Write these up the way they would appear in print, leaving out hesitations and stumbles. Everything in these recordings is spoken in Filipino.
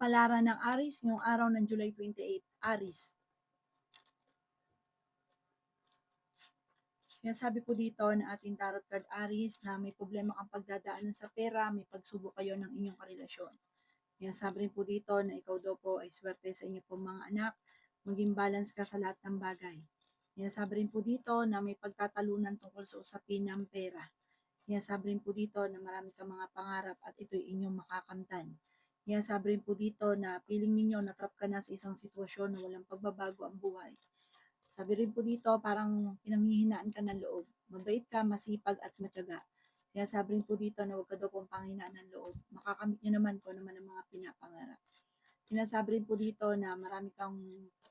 Kapalaran ng Aris ngayong araw ng July 28, Aris. Sinasabi po dito na ating tarot card Aris na may problema kang pagdadaanan sa pera, may pagsubok kayo ng inyong karelasyon. Sinasabi rin po dito na ikaw daw po ay swerte sa inyo pong mga anak, maging balance ka sa lahat ng bagay. Sinasabi rin po dito na may pagtatalunan tungkol sa usapin ng pera. Sinasabi rin po dito na marami kang mga pangarap at ito'y inyong makakamtan. Sinasabi rin po dito na feeling ninyo natrap ka na sa isang sitwasyon na walang pagbabago ang buhay. Sabi rin po dito, parang pinanghihinaan ka ng loob. Mabait ka, masipag at matyaga. Kaya sabi rin po dito na huwag ka daw pong panghinaan ng loob. Makakamit niyo naman po naman ang mga pinapangarap. Sinasabi rin po dito na marami kang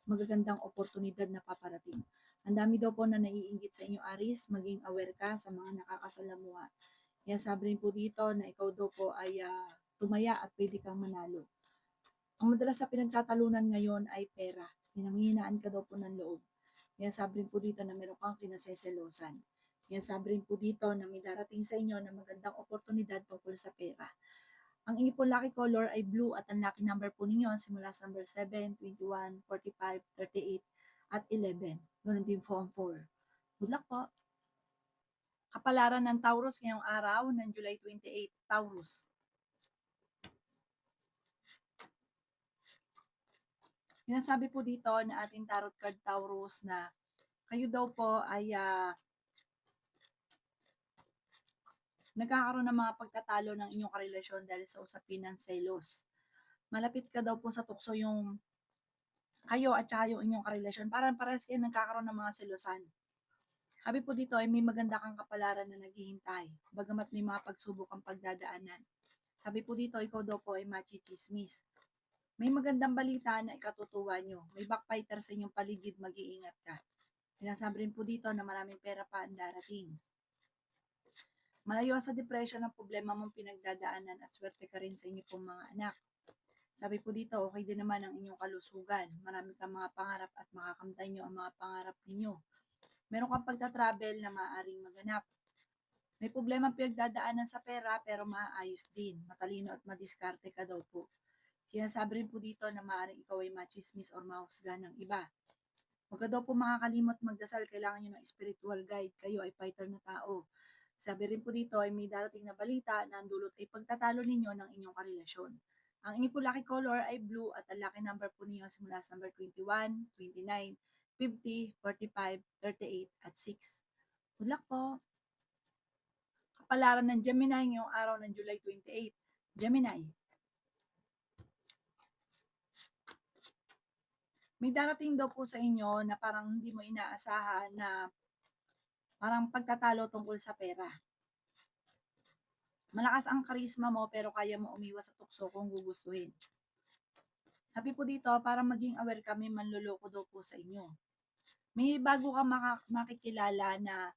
magagandang oportunidad na paparating. Ang dami daw po na naiinggit sa inyo, Aris. Maging aware ka sa mga nakakasalamuha. Kaya sabi rin po dito na ikaw daw po ay tumaya at pwede kang manalo. Ang madalas sa pinagtatalunan ngayon ay pera. Pinanghihinaan ka daw po ng loob. Kaya sabi rin po dito na meron kang kinaseselosan. Kaya sabi rin po dito na may darating sa inyo na magandang oportunidad tungkol sa pera. Ang inyo po lucky color ay blue at ang lucky number po ninyo simula sa number 7, 21, 45, 38 at 11. Ganun din po ang 4. Good luck po! Kapalaran ng Taurus ngayong araw ng July 28, Taurus. Sinasabi po dito na ating tarot card Taurus na kayo daw po ay nagkakaroon ng mga pagtatalo ng inyong karelasyon dahil sa usapin ng selos. Malapit ka daw po sa tukso yung kayo at saka yung inyong karelasyon. Parang parehas kayo nagkakaroon ng mga selosan. Sabi po dito ay may maganda kang kapalaran na naghihintay, bagamat may mga pagsubok ang pagdadaanan. Sabi po dito, ikaw daw po ay machichismis. May magandang balita na ikatutuwa nyo. May backfighter sa inyong paligid, mag-iingat ka. Sinasabi rin po dito na maraming pera pa ang darating. Malayo sa depression ang problema mong pinagdadaanan at swerte ka rin sa inyo pong mga anak. Sabi po dito, okay din naman ang inyong kalusugan. Marami kang mga pangarap at makakamtan nyo ang mga pangarap ninyo. Meron kang pagta-travel na maaaring maganap. May problema pinagdadaanan sa pera pero maayos din. Matalino at madiskarte ka daw po. Sinasabi rin po dito na maaaring ikaw ay machismis or mahusgahan ng iba. Huwag ka daw po makakalimot magdasal, kailangan nyo ng spiritual guide. Kayo ay fighter na tao. Sabi rin po dito ay may darating na balita na ang dulot ay pagtatalo ninyo ng inyong karelasyon. Ang inyong po lucky color ay blue at ang lucky number po ninyo simula sa number 21, 29, 50, 45, 38 at 6. Good luck po! Kapalaran ng Gemini ngayong araw ng July 28. Gemini. May darating daw po sa inyo na parang hindi mo inaasahan na parang pagtatalo tungkol sa pera. Malakas ang karisma mo pero kaya mo umiwas sa tukso kung gugustuhin. Sabi po dito, para maging aware kami, manloloko daw po sa inyo. May bago kang makikilala na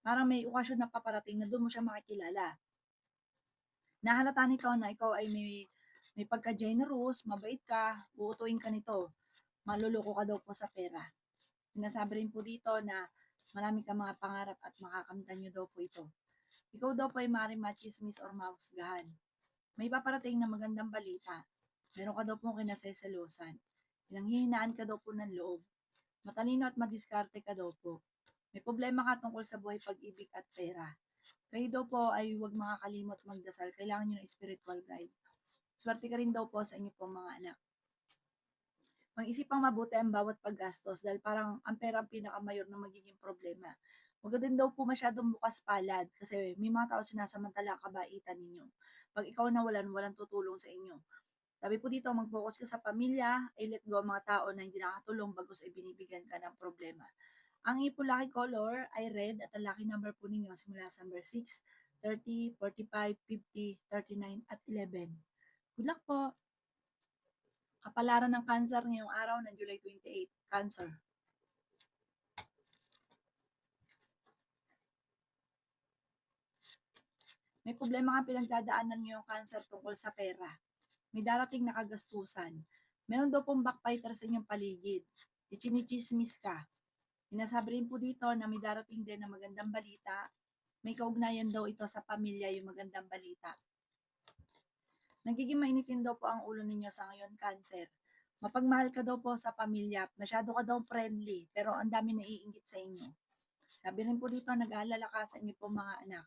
parang may okasyon na paparating na doon mo siya makikilala. Nahalata nito na ikaw ay may pagka-generous, mabait ka, uutuin ka nito. Maluloko ka daw po sa pera. Sinasabi rin po dito na marami kang mga pangarap at makakamtan nyo daw po ito. Ikaw daw po ay maaaring machismis or mahusgahan. May paparating na magandang balita. Meron ka daw pong kinaseselosan. Pinanghihinaan ka daw po ng loob. Matalino at madiskarte ka daw po. May problema ka tungkol sa buhay, pag-ibig at pera. Kayo daw po ay huwag makakalimot magdasal. Kailangan nyo ng spiritual guide. Swerte ka rin daw po sa inyo pong mga anak. Mag-isipang mabuti ang bawat paggastos dahil parang ang pera ang pinakamayor na magiging problema. Huwag din daw po masyadong bukas palad kasi may mga tao sinasamantala ang kabaitan ninyo. Pag ikaw nawalan, walang tutulong sa inyo. Sabi po dito, mag-focus ka sa pamilya, i-let go ang mga tao na hindi nakatulong bagos ay binibigyan ka ng problema. Ang iyong lucky color ay red at ang lucky number po ninyo simula sa number 6, 30, 45, 50, 39 at 11. Good luck po! Kapalaran ng Cancer ngayong araw ng July 28, Cancer. May problema kang pinagdadaanan ngayong Cancer tungkol sa pera. May darating na kagastusan. Meron daw pong backfighter sa inyong paligid. Ichinichismis ka. Sinasabi rin po dito na may darating din na magandang balita. May kaugnayan daw ito sa pamilya yung magandang balita. Nagiging mainitin daw po ang ulo ninyo sa ngayon, Cancer. Mapagmahal ka daw po sa pamilya, masyado ka daw friendly, pero ang dami naiinggit sa inyo. Sabi rin po dito, nag-aalala ka sa inyo po mga anak.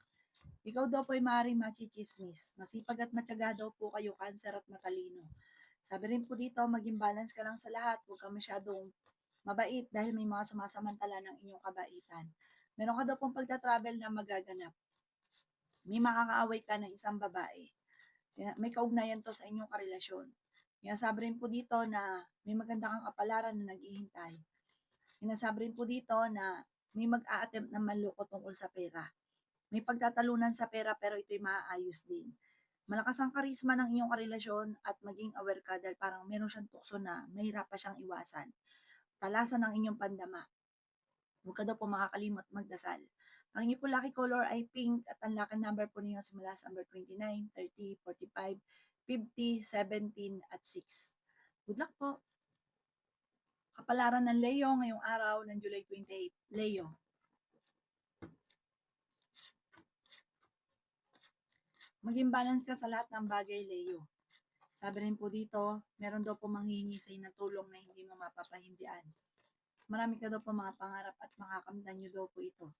Ikaw daw po ay maaaring machichismis. Masipag at matyaga daw po kayo, Cancer, at matalino. Sabi rin po dito, maging balance ka lang sa lahat. Huwag ka masyadong mabait dahil may mga sumasamantala ng inyong kabaitan. Meron ka daw pong pagta-travel na magaganap. May makakaaway ka ng isang babae. May kaugnayan to sa inyong karelasyon. Sinasabi rin po dito na may maganda kang kapalaran na naghihintay. Sinasabi rin po dito na may mag-a-attempt na manloko tungkol sa pera. May pagtatalunan sa pera pero ito'y maaayos din. Malakas ang karisma ng inyong karelasyon at maging aware ka dahil parang meron siyang tukso na mahirap pa siyang iwasan. Talasan ng inyong pandama. Huwag ka daw po makakalimot magdasal. Ang inyong po lucky color ay pink at ang lucky number po ninyo simula sa number 29, 30, 45, 50, 17 at 6. Good luck po! Kapalaran ng Leo ngayong araw ng July 28. Leo. Maging balance ka sa lahat ng bagay, Leo. Sabi rin po dito, meron daw po manghihingi sa ng tulong na hindi mo mapapahindian. Marami ka daw po mga pangarap at makakamtan nyo daw po ito.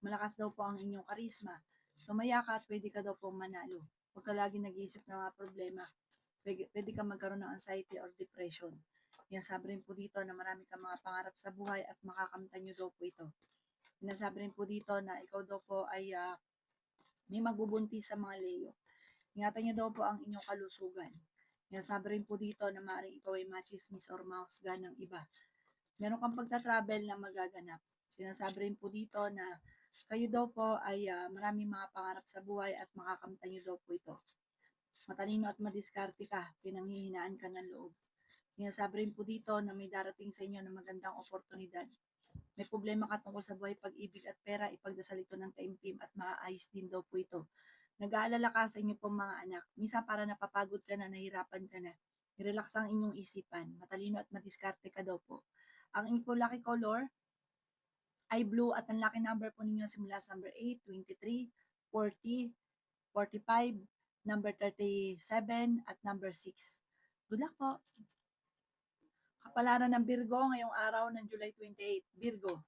Malakas daw po ang inyong karisma. Tumaya ka at pwede ka daw po manalo. Huwag ka lagi nag-iisip ng mga problema. Pwede ka magkaroon ng anxiety or depression. Sabi rin po dito na marami kang mga pangarap sa buhay at makakamtan nyo daw po ito. Sinasabi rin po dito na ikaw daw po ay may magbubuntis sa mga Leo. Ingatan nyo daw po ang inyong kalusugan. Sabi rin po dito na maaaring ikaw ay machismis or mahusgan ng iba. Meron kang pagta-travel na magaganap. Sinasabi rin po dito na kayo daw po ay maraming mga pangarap sa buhay at makakamtan nyo daw po ito. Matalino at madiskarte ka, pinanghihinaan ka ng loob. Sinasabi rin po dito na may darating sa inyo na magandang oportunidad. May problema ka tungkol sa buhay, pag-ibig at pera, ipagdasal ito ng taimtim at maaayos din daw po ito. Nag-aalala ka sa inyo pong mga anak. Minsan para napapagod ka na, nahirapan ka na. I-relax ang inyong isipan. Matalino at madiskarte ka daw po. Ang inyong po lucky color ay blue at ang lucky number po ninyo simula sa number 8, 23, 40, 45, number 37 at number 6. Good luck po! Kapalaran ng Virgo ngayong araw ng July 28. Virgo.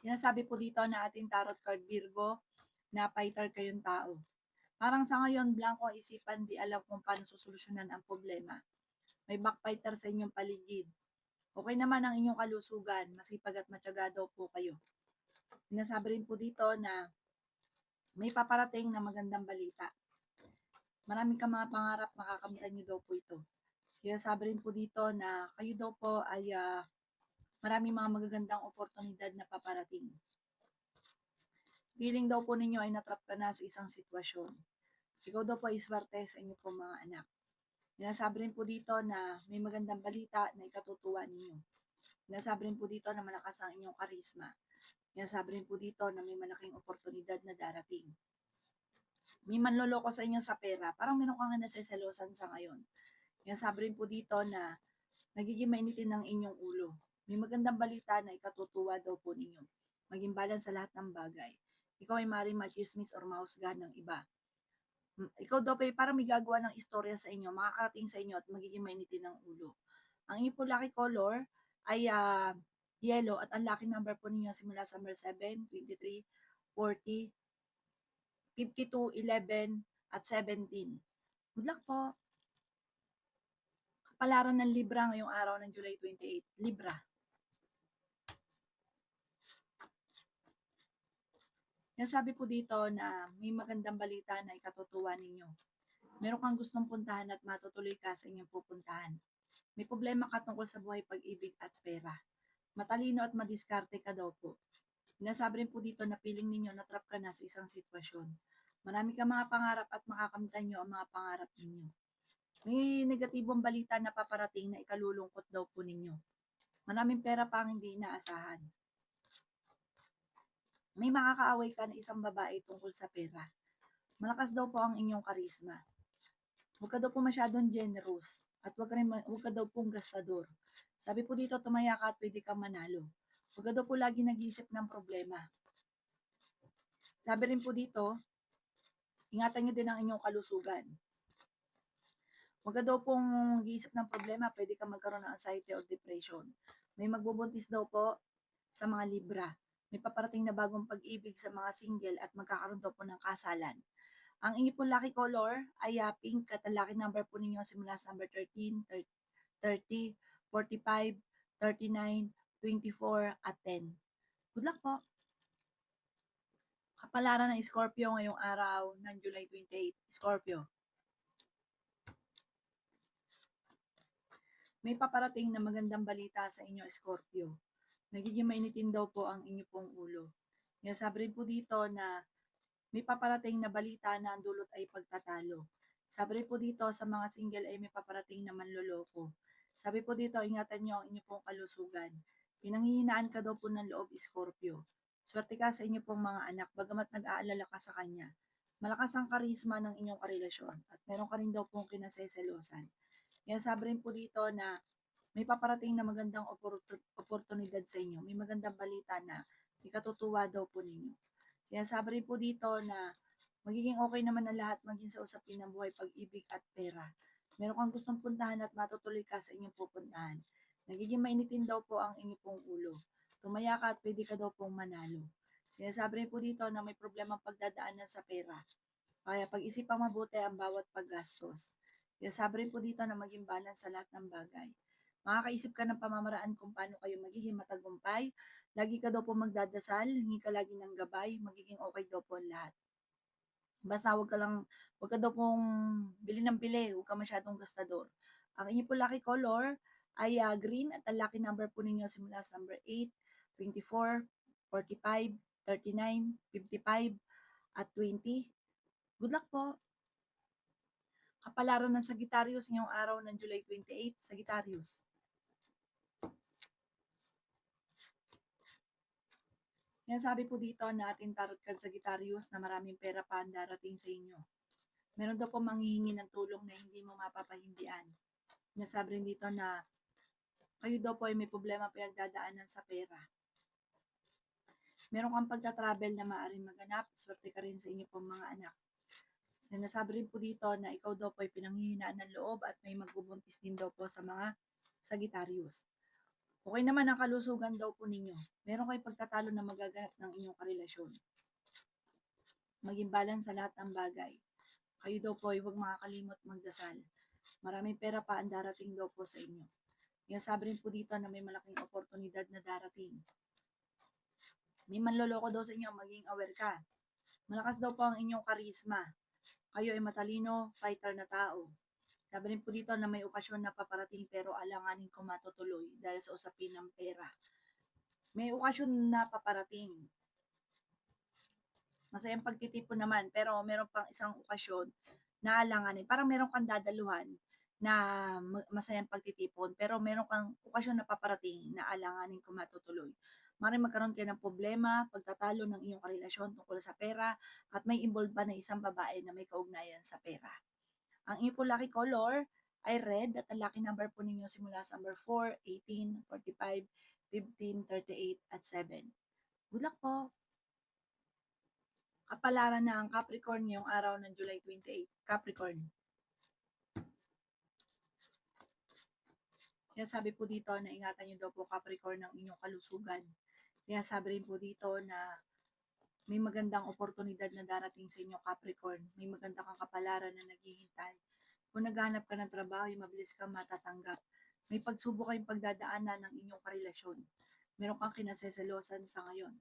Sinasabi po dito na ating tarot card Virgo na fighter kayong tao. Parang sa ngayon, blanco ang isipan, di alam kung paano susolusyonan ang problema. May backfighter sa inyong paligid. Okay naman ang inyong kalusugan, masipag at matyaga daw po kayo. Sinasabi rin po dito na may paparating na magandang balita. Maraming ka mga pangarap, makakamtan nyo daw po ito. Sinasabi rin po dito na kayo daw po ay maraming mga magagandang oportunidad na paparating. Feeling daw po ninyo ay natrap ka na sa isang sitwasyon. Ikaw daw po ay swerte sa inyo po mga anak. Sinasabi rin po dito na may magandang balita na ikatutuwa ninyo. Sinasabi rin po dito na malakas ang inyong karisma. Sinasabi rin po dito na may malaking oportunidad na darating. May manloloko sa inyo sa pera. Parang meron kang naseselosan sa ngayon. Sinasabi rin po dito na nagiging mainitin ng inyong ulo. May magandang balita na ikatutuwa daw po ninyo. Maging balance sa lahat ng bagay. Ikaw ay maaaring machismis or mahusgahan ng iba. Ikaw daw parang may gagawa ng istorya sa inyo, makakarating sa inyo at magiging mainitin ng ulo. Ang inyong po lucky color ay yellow at ang lucky number po ninyo simula sa number 7, 23, 40, 52, 11, at 17. Good luck po! Kapalaran ng Libra ngayong araw ng July 28. Libra. Sabi po dito na may magandang balita na ikatutuwa ninyo. Meron kang gustong puntahan at matutuloy ka sa inyong pupuntahan. May problema ka tungkol sa buhay, pag-ibig at pera. Matalino at madiskarte ka daw po. Sinasabi rin po dito na piling ninyo na trap ka na sa isang sitwasyon. Marami ka mga pangarap at makakamtan nyo ang mga pangarap ninyo. May negatibong balita na paparating na ikalulungkot daw po ninyo. Maraming pera pa ang hindi inaasahan. May makakaaway ka na isang babae tungkol sa pera. Malakas daw po ang inyong karisma. Huwag ka daw po masyadong generous at huwag ka daw pong gastador. Sabi po dito, tumaya ka at pwede kang manalo. Huwag ka daw po lagi nag-iisip ng problema. Sabi rin po dito Ingatan nyo din ang inyong kalusugan. Huwag ka daw pong mag-iisip ng problema, pwede ka magkaroon ng anxiety or depression. May magbubuntis daw po sa mga Libra. May paparating na bagong pag-ibig sa mga single at magkakaroon daw po ng kasalan. Ang inyo po lucky color ay pink at ang lucky number po ninyo simula sa number 13, 30, 45, 39, 24 at 10. Good luck po! Kapalaran ng Scorpio ngayong araw ng July 28. Scorpio. May paparating na magandang balita sa inyo, Scorpio. Nagiging mainitin daw po ang inyo pong ulo. Kaya sabi rin po dito na may paparating na balita na ang dulot ay pagtatalo. Sabi rin po dito sa mga single ay may paparating na manloloko. Sabi po dito, ingatan nyo ang inyo pong kalusugan. Pinanghihinaan ka daw po ng loob, Scorpio. Swerte ka sa inyo pong mga anak, bagamat nag-aalala ka sa kanya. Malakas ang karisma ng inyong karelasyon at meron ka rin daw pong kinaseselosan. Kaya sabi rin po dito na may paparating na magandang oportunidad sa inyo. May magandang balita na ikatutuwa daw po ninyo. Kaya sabi rin po dito na magiging okay naman ang lahat maging sa usapin ng buhay, pag-ibig at pera. Meron kang gustong puntahan at matutuloy ka sa inyong pupuntahan. Nagiging mainitin daw po ang inyong pong ulo. Tumaya ka at pwede ka daw pong manalo. Sinasabi rin po dito na may problemang pagdadaanan sa pera. Kaya pag-isipang mabuti ang bawat paggastos. Kaya sabi rin po dito na maging balance sa lahat ng bagay. Makakaisip ka ng pamamaraan kung paano kayo magiging matagumpay. Lagi ka daw po magdadasal, hingi ka lagi ng gabay, magiging okay daw po ang lahat. Basta wag ka daw pong bili ng bili, huwag ka masyadong gastador. Ang inyo po lucky color ay green at ang lucky number po ninyo simula sa number 8, 24, 45, 39, 55, at 20. Good luck po! Kapalaran ng Sagittarius ngayong araw ng July 28, Sagittarius. Yan sabi po dito na ating tarot card Sagittarius na maraming pera pa ang darating sa inyo. Meron daw po manghihingi ng tulong na hindi mo mapapahindian. Nasabi rin dito na kayo daw po ay may problema pinagdadaanan sa pera. Meron kang pagta-travel na maaaring maganap, swerte ka rin sa inyo pong mga anak. Sinasabi rin po dito na ikaw daw po ay pinanghihinaan ng loob at may magbubuntis din daw po sa mga Sagittarius. Okay naman ang kalusugan daw po ninyo. Meron kayong pagtatalo na magaganap ng inyong karelasyon. Maging balance sa lahat ng bagay. Kayo daw po ay huwag makakalimot magdasal. Maraming pera pa ang darating daw po sa inyo. Kaya sabi rin po dito na may malaking oportunidad na darating. May manloloko daw sa inyo, maging aware ka. Malakas daw po ang inyong karisma. Kayo ay matalino, fighter na tao. Sabi rin po dito na may okasyon na paparating pero alanganin kung matutuloy dahil sa usapin ng pera. May okasyon na paparating. Masayang pagtitipon naman pero meron pang isang okasyon na alanganin. Parang meron kang dadaluhan na masayang pagtitipon pero meron kang okasyon na paparating na alanganin kung matutuloy. Maaaring magkaroon kayo ng problema, pagtatalo ng iyong karelasyon tungkol sa pera at may involved pa na isang babae na may kaugnayan sa pera. Ang inyo po lucky color ay red at ang lucky number po ninyo simula sa number 4, 18, 45, 15, 38 at 7. Good luck po! Kapalaran na ang Capricorn ngayong araw ng July 28. Capricorn. Kaya sabi po dito na ingatan nyo daw po Capricorn ng inyong kalusugan. Kaya sabi rin po dito na may magandang oportunidad na darating sa inyo Capricorn. May maganda kang kapalaran na naghihintay. Kung naghahanap ka ng trabaho, mabilis kang matatanggap. May pagsubok kayong pagdadaanan ng inyong karelasyon. Meron kang kinaseselosan sa ngayon.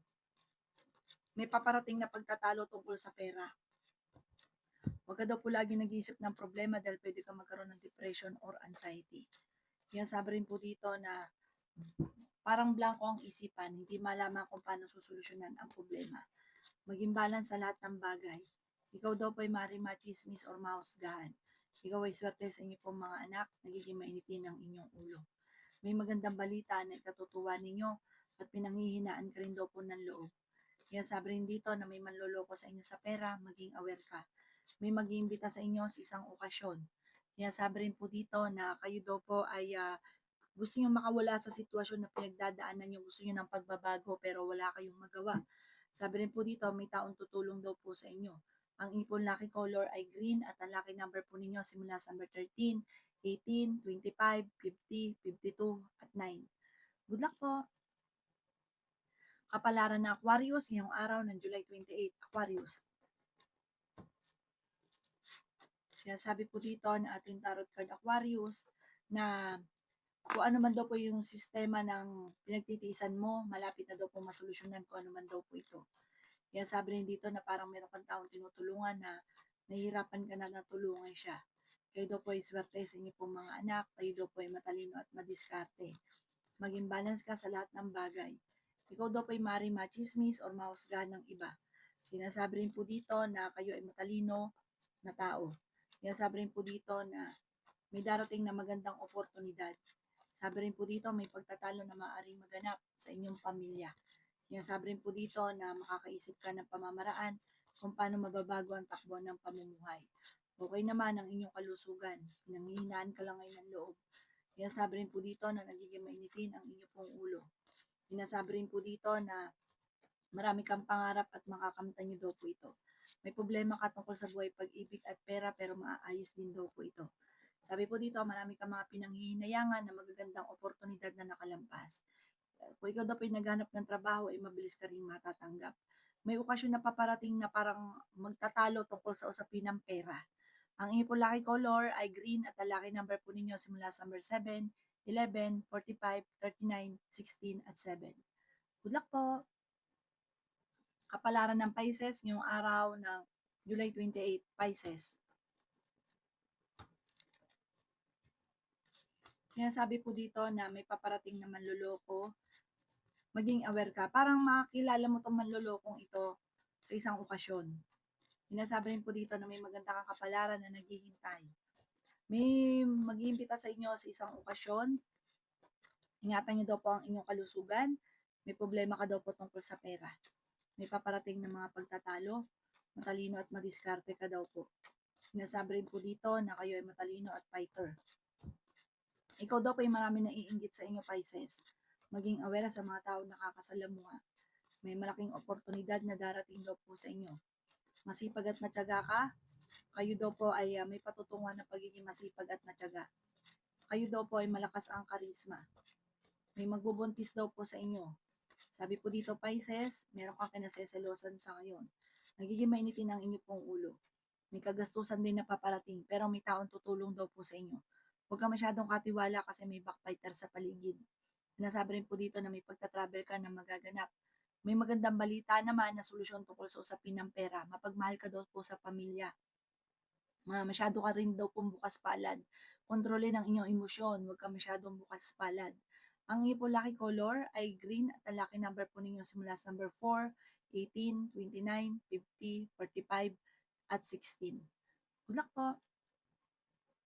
May paparating na pagtatalo tungkol sa pera. Huwag ka daw po lagi nag-iisip ng problema dahil pwede kang magkaroon ng depression or anxiety. Kaya sabi rin po dito na parang blanco ang isipan, hindi malaman kung paano susolusyonan ang problema. Maging balance sa lahat ng bagay. Ikaw daw po ay maaaring machismis or mahusgahan. Ikaw ay swerte sa inyo pong mga anak, nagiging mainitin ang inyong ulo. May magandang balita na ikatutuwa ninyo at pinanghihinaan ka rin daw po ng loob. Kaya sabi rin dito na may manloloko sa inyo sa pera, maging aware ka. May mag-iimbita sa inyo sa isang okasyon. Kaya sabi rin po dito na kayo daw po ay gusto nyo makawala sa sitwasyon na pinagdadaanan nyo, gusto nyo ng pagbabago pero wala kayong magawa. Sabi rin po dito, may taong tutulong daw po sa inyo. Ang inyo pong lucky color ay green at ang lucky number po ninyo simula sa number 13, 18, 25, 50, 52, at 9. Good luck po! Kapalaran ng Aquarius ngayong araw ng July 28, Aquarius. Kaya sabi po dito ng ating tarot card Aquarius na kung ano man daw po yung sistema ng pinagtitiisan mo, malapit na daw po masolusyonan kung ano man daw po ito. Kaya sabi rin dito na parang meron kang taong tinutulungan na nahihirapan ka na natulungan siya. Kayo daw po ay swerte sa inyo pong mga anak, kayo daw po ay matalino at madiskarte. Maging balance ka sa lahat ng bagay. Ikaw daw po ay maaaring machismis or mahusgahan ng iba. Sinasabi rin po dito na kayo ay matalino na tao. Sinasabi rin po dito na may darating na magandang oportunidad. Sabi rin po dito may pagtatalo na maaaring maganap sa inyong pamilya. Sinasabi rin po dito na makakaisip ka ng pamamaraan kung paano mababago ang takbo ng pamumuhay. Okay naman ang inyong kalusugan. Pinanghihinaan ka lang ngayon ng loob. Sinasabi rin po dito na nagiging mainitin ang inyong pong ulo. Sinasabi rin po dito na marami kang pangarap at makakamtan nyo daw po ito. May problema ka tungkol sa buhay, pag-ibig at pera pero maaayos din daw po ito. Sabi po dito, marami kang mga pinanghihinayangan na magagandang oportunidad na nakalampas. Kung ikaw daw po naghanap ng trabaho, ay mabilis ka rin matatanggap. May okasyon na paparating na parang magtatalo tungkol sa usapin ng pera. Ang inyo po lucky color ay green at ang lucky number po ninyo simula sa number 7, 11, 45, 39, 16, at 7. Good luck po! Kapalaran ng Pisces ngayong araw ng July 28, Pisces. Kaya sabi po dito na may paparating na manloloko, maging aware ka. Parang makakilala mo itong manlolokong ito sa isang okasyon. Sinasabi rin po dito na may maganda kang kapalaran na naghihintay. May mag-iimbita sa inyo sa isang okasyon. Ingatan niyo daw po ang inyong kalusugan. May problema ka daw po tungkol sa pera. May paparating na mga pagtatalo. Matalino at madiskarte ka daw po. Sinasabi rin po dito na kayo ay matalino at fighter. Ikaw daw po ay marami naiinggit sa inyo, Pisces. Maging aware sa mga tao nakakasalamuha. May malaking oportunidad na darating daw po sa inyo. Masipag at matyaga ka. Kayo daw po ay may patutunguhan ng pagiging masipag at matyaga. Kayo daw po ay malakas ang karisma. May magbubuntis daw po sa inyo. Sabi po dito, Pisces, meron kang kinaseselosan sa ngayon. Nagiging mainitin ang inyo pong ulo. May kagastusan din na paparating, pero may taong tutulong daw po sa inyo. Huwag ka masyadong katiwala kasi may backbiter sa paligid. Sinasabi rin po dito na may pagta-travel ka na magaganap. May magandang balita naman na solusyon tungkol sa usapin ng pera. Mapagmahal ka daw po sa pamilya. Masyado ka rin daw pong bukas palad. Kontrolin ang inyong emosyon. Huwag ka masyadong bukas palad. Ang inyong po lucky color ay green at ang lucky number po ninyo simula sa number 4, 18, 29, 50, 45, at 16. Good luck po!